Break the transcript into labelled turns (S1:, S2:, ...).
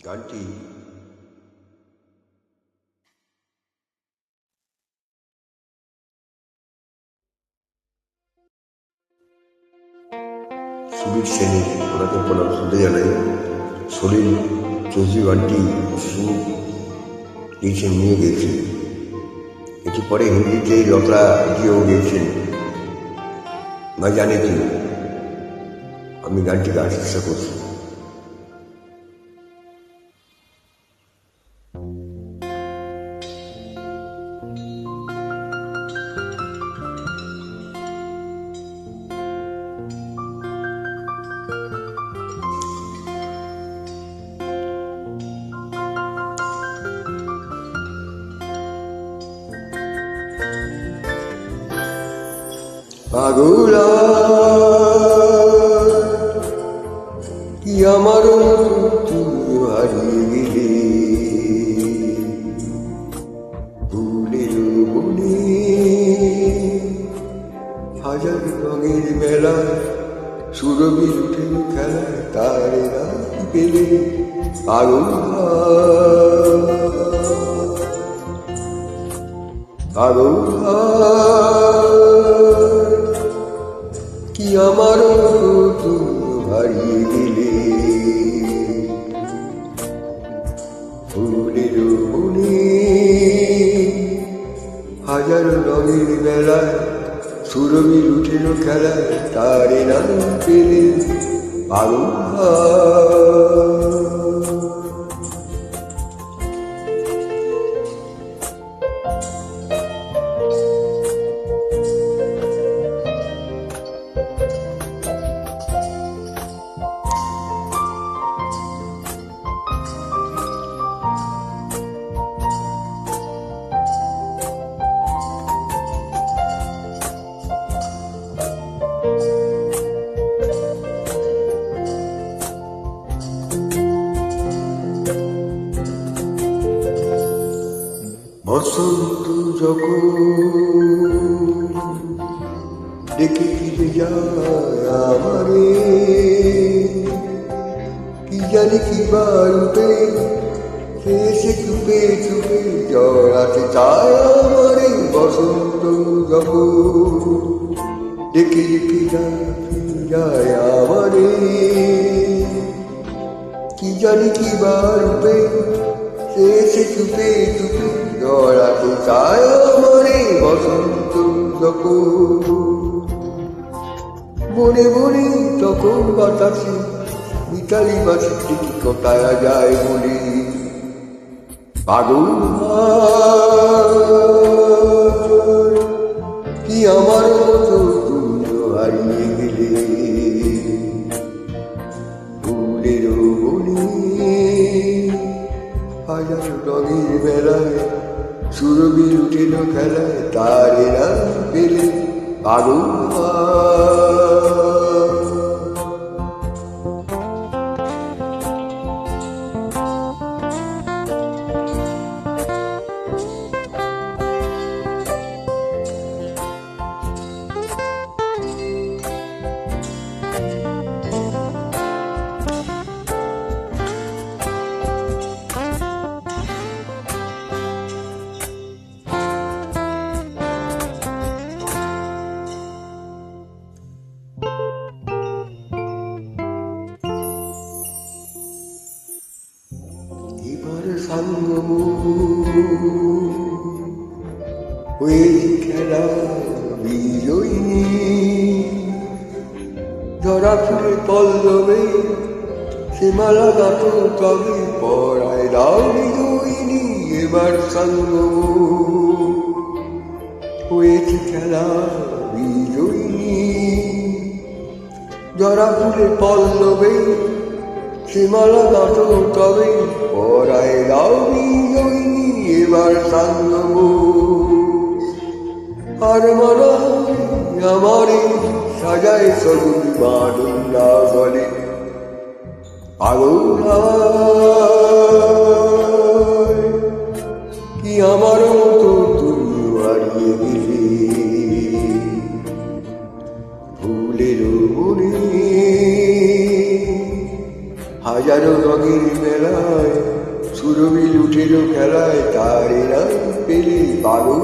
S1: গানটি সুবীর সেনের, ওনাকে প্রণাম শুনতে জানাই। সলিল চৌধুরী গানটি সুর দিয়েছেন, নিয়ে গেয়েছেন। একটু পরে হিন্দিতে লতা দিয়েও গেয়েছেন, না জানে কি। আমি গানটি গাওয়ার চেষ্টা করছি। পাগলা কি আমার তুমি হারিয়ে গেলে ফুলের বনে, হাজার রঙের মেলা সুরবির উঠে খেলায় তারে রাখি পেলে। পাগলা পাগলা কি আমার তুমি হারিয়ে গেলে ফুলের বনে, হাজার রঙের বেলায় সুরবির উঠেল খেলায় তারে নাম পেলে। পাগলা বসন্ত যখন ডেকে ফিরে যায় আমারে, কি জানি কি বারুবে সে এসে চুপে চুপে জড়াতে চায় আমারে। বসন্ত যখন ডেকে ফিরে যায় আমারে, কি জানি কি বারুবে সে এসে চুপে চুপে জড়াতে চায় আমারে। বসন্ত যখন বনে বনে তখন বাতাসে মিতালি বাসি কোথায় যায় বলে। পাগল কি আমার মতো তুমি হারিয়ে গেলে ফুলের বনে, হাজার রঙের বেলায় সুরবির উঠেল খেলায় তারে নাম পেলে। পাগলা এবার সাঙ্গ হয়েছি খেলা বিজয়িনী, ধরা ফুলে পল্লবে সে মালা গাত তবে পড়ায় দাও বিজয়িনী। এবার সাঙ্গ হয়েছি খেলা বিজয়িনী, ধরা ফুলে পল্লবে সীমালা গাত তবে পড়ায় দাও বিজয়িনী। এবার সাঙ্গ আর মনে আমারে সাজায় সবুজ বাদুল্লা বলে। পাগলা কি আমার মতো তুমি হারিয়ে গেলে ফুলের বনে, হাজারো রঙের মেলায় সুরবি লুঠেরও খেলায় তারে নাই পেলে পাগল